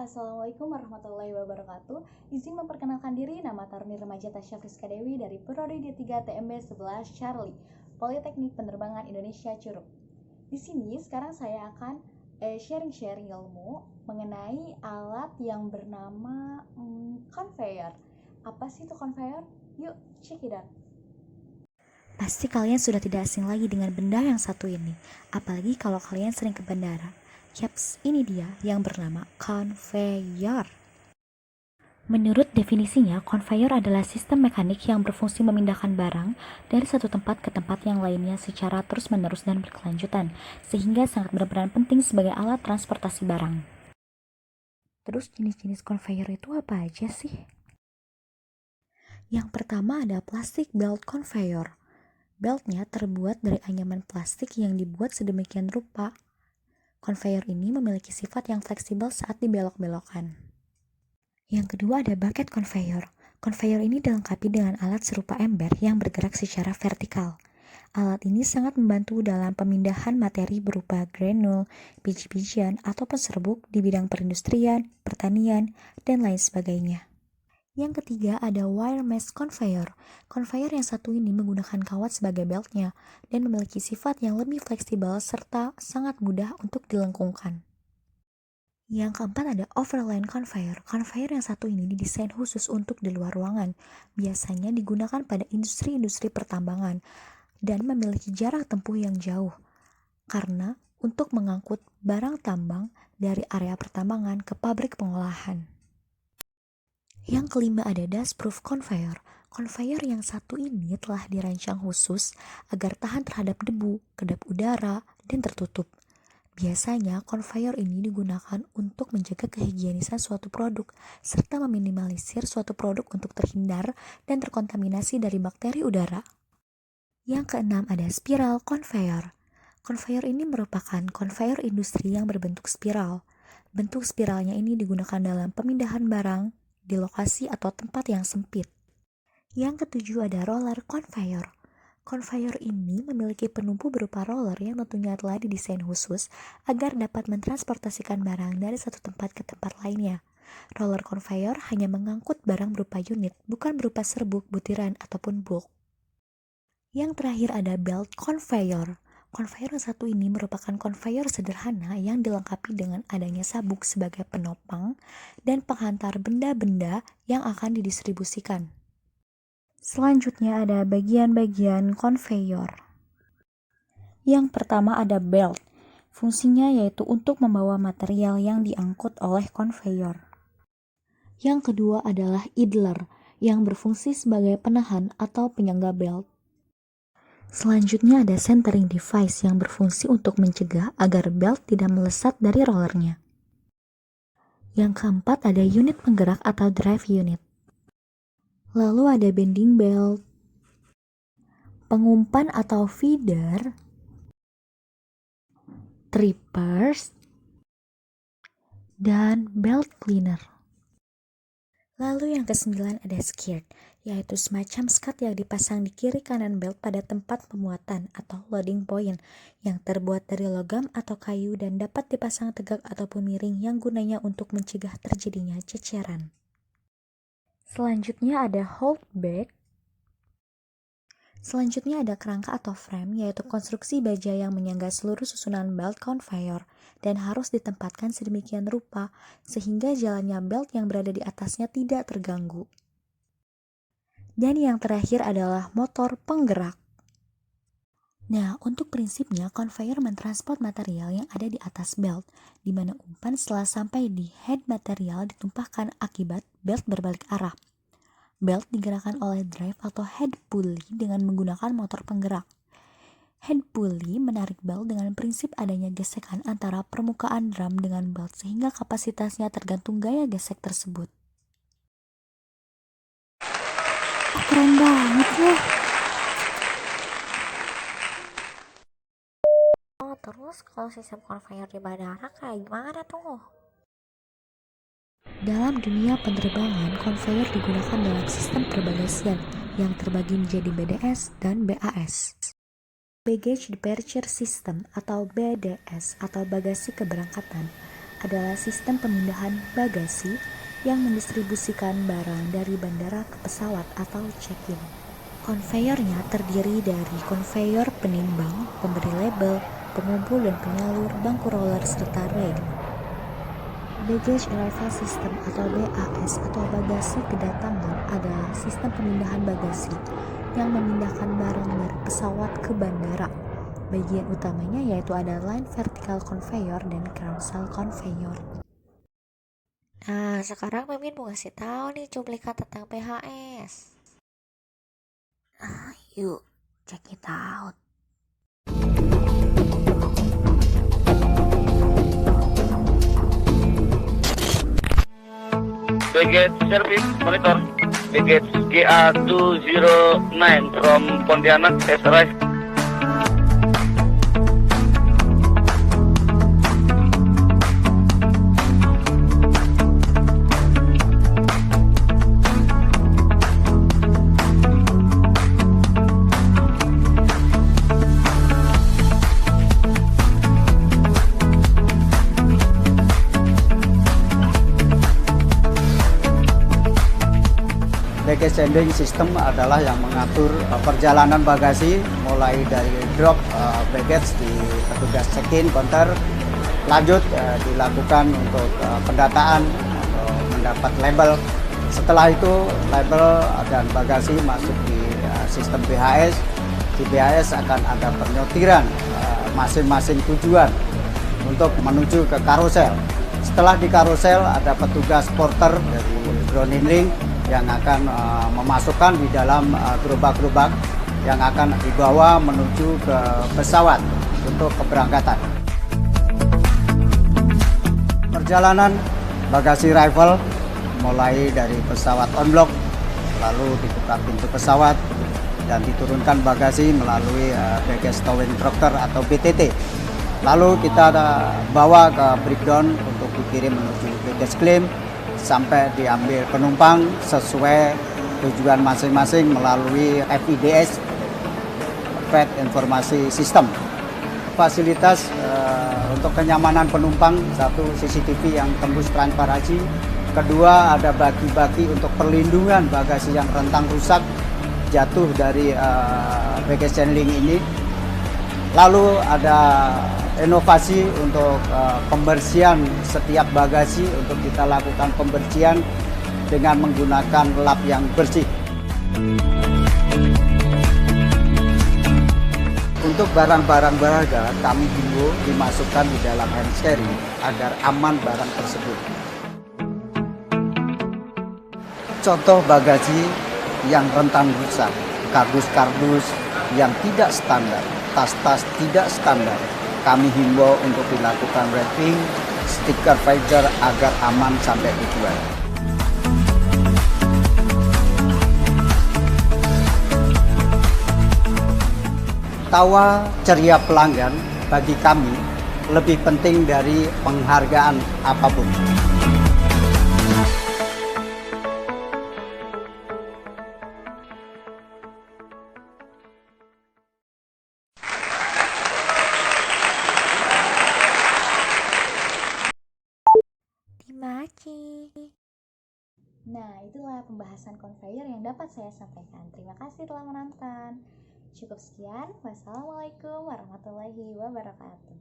Assalamualaikum warahmatullahi wabarakatuh. Izin memperkenalkan diri, nama Taruni Remaja Tasya Friska Dewi dari Prodi D3 TMB 11 Charlie, Politeknik Penerbangan Indonesia Curug. Di sini sekarang saya akan sharing-sharing ilmu mengenai alat yang bernama conveyor. Apa sih itu conveyor? Yuk, check it out. Pasti kalian sudah tidak asing lagi dengan benda yang satu ini, apalagi kalau kalian sering ke bandara. Yaps, ini dia yang bernama conveyor. Menurut definisinya, conveyor adalah sistem mekanik yang berfungsi memindahkan barang dari satu tempat ke tempat yang lainnya secara terus-menerus dan berkelanjutan, sehingga sangat berperan penting sebagai alat transportasi barang. Terus jenis-jenis conveyor itu apa aja sih? Yang pertama ada plastic belt conveyor. Beltnya terbuat dari anyaman plastik yang dibuat sedemikian rupa. Conveyor ini memiliki sifat yang fleksibel saat dibelok-belokkan. Yang kedua ada bucket conveyor. Conveyor ini dilengkapi dengan alat serupa ember yang bergerak secara vertikal. Alat ini sangat membantu dalam pemindahan materi berupa granul, biji-bijian, ataupun serbuk di bidang perindustrian, pertanian, dan lain sebagainya. Yang ketiga ada wire mesh conveyor. Conveyor yang satu ini menggunakan kawat sebagai beltnya dan memiliki sifat yang lebih fleksibel serta sangat mudah untuk dilengkungkan. Yang keempat ada overland conveyor. Conveyor yang satu ini didesain khusus untuk di luar ruangan. Biasanya digunakan pada industri-industri pertambangan dan memiliki jarak tempuh yang jauh karena untuk mengangkut barang tambang dari area pertambangan ke pabrik pengolahan. Yang kelima ada dustproof conveyor. Conveyor yang satu ini telah dirancang khusus agar tahan terhadap debu, kedap udara, dan tertutup. Biasanya conveyor ini digunakan untuk menjaga kehigienisan suatu produk serta meminimalisir suatu produk untuk terhindar dan terkontaminasi dari bakteri udara. Yang keenam ada spiral conveyor. Conveyor ini merupakan conveyor industri yang berbentuk spiral. Bentuk spiralnya ini digunakan dalam pemindahan barang di lokasi atau tempat yang sempit. Yang ketujuh ada roller conveyor. Conveyor ini memiliki penumpu berupa roller yang tentunya telah didesain khusus agar dapat mentransportasikan barang dari satu tempat ke tempat lainnya. Roller conveyor hanya mengangkut barang berupa unit, bukan berupa serbuk, butiran, ataupun bulk. Yang terakhir ada belt conveyor. Conveyor yang satu ini merupakan conveyor sederhana yang dilengkapi dengan adanya sabuk sebagai penopang dan penghantar benda-benda yang akan didistribusikan. Selanjutnya ada bagian-bagian conveyor. Yang pertama ada belt. Fungsinya yaitu untuk membawa material yang diangkut oleh conveyor. Yang kedua adalah idler, yang berfungsi sebagai penahan atau penyangga belt. Selanjutnya ada centering device yang berfungsi untuk mencegah agar belt tidak melesat dari rollernya. Yang keempat ada unit penggerak atau drive unit. Lalu ada bending belt, pengumpan atau feeder, trippers, dan belt cleaner. Lalu yang kesembilan ada skirt, yaitu semacam skat yang dipasang di kiri kanan belt pada tempat pemuatan atau loading point yang terbuat dari logam atau kayu dan dapat dipasang tegak ataupun miring yang gunanya untuk mencegah terjadinya ceceran. Selanjutnya ada hold back. Selanjutnya ada kerangka atau frame, yaitu konstruksi baja yang menyangga seluruh susunan belt conveyor dan harus ditempatkan sedemikian rupa sehingga jalannya belt yang berada di atasnya tidak terganggu. Dan yang terakhir adalah motor penggerak. Nah, untuk prinsipnya, conveyor mentransport material yang ada di atas belt, di mana umpan setelah sampai di head material ditumpahkan akibat belt berbalik arah. Belt digerakkan oleh drive atau head pulley dengan menggunakan motor penggerak. Head pulley menarik belt dengan prinsip adanya gesekan antara permukaan drum dengan belt sehingga kapasitasnya tergantung gaya gesek tersebut. Keren banget ya. Terus kalau sistem conveyor di bandara kayak gimana tuh? Dalam dunia penerbangan, conveyor digunakan dalam sistem perbagasian yang terbagi menjadi BDS dan BAS. Baggage Departure System atau BDS atau bagasi keberangkatan adalah sistem pemindahan bagasi yang mendistribusikan barang dari bandara ke pesawat atau check-in. Konveyornya terdiri dari konveyor penimbang, pemberi label, pengumpul dan penyalur, bangku roller, serta rel. Baggage Arrival System atau BAS atau bagasi kedatangan adalah sistem pemindahan bagasi yang memindahkan barang dari pesawat ke bandara. Bagian utamanya yaitu ada line vertical conveyor dan carousel conveyor. Nah, sekarang Mimin mau ngasih tahu nih cuplikan tentang PHS. Yuk, check it out. Baggage service monitor. Baggage GA209 from Pontianak has arrived. Baggage handling system adalah yang mengatur perjalanan bagasi mulai dari drop baggage di petugas check-in counter, lanjut dilakukan untuk pendataan atau mendapat label. Setelah itu label dan bagasi masuk di sistem BHS. Di BHS akan ada penyortiran masing-masing tujuan untuk menuju ke karusel. Setelah di karusel ada petugas porter dari ground handling yang akan memasukkan di dalam gerobak-gerobak yang akan dibawa menuju ke pesawat untuk keberangkatan. Perjalanan bagasi arrival mulai dari pesawat on block, lalu dibuka pintu pesawat dan diturunkan bagasi melalui baggage towing tractor atau BTT. Lalu kita bawa ke breakdown untuk dikirim menuju baggage claim sampai diambil penumpang sesuai tujuan masing-masing melalui FIDS, Flight Informasi System. Fasilitas untuk kenyamanan penumpang, satu CCTV yang tembus transparansi, kedua ada baki-baki untuk perlindungan bagasi yang rentan rusak jatuh dari baggage handling ini. Lalu ada inovasi untuk pembersihan setiap bagasi, untuk kita lakukan pembersihan dengan menggunakan lap yang bersih. Untuk barang-barang berharga kami himbau dimasukkan di dalam hand carry agar aman barang tersebut. Contoh bagasi yang rentan rusak, kardus-kardus yang tidak standar, tas-tas tidak standar, kami himbau untuk dilakukan wrapping, stiker Pfizer agar aman sampai tujuan. Tawa ceria pelanggan bagi kami lebih penting dari penghargaan apapun. Nah, itulah pembahasan conveyor yang dapat saya sampaikan. Terima kasih telah menonton. Cukup sekian. Wassalamualaikum warahmatullahi wabarakatuh.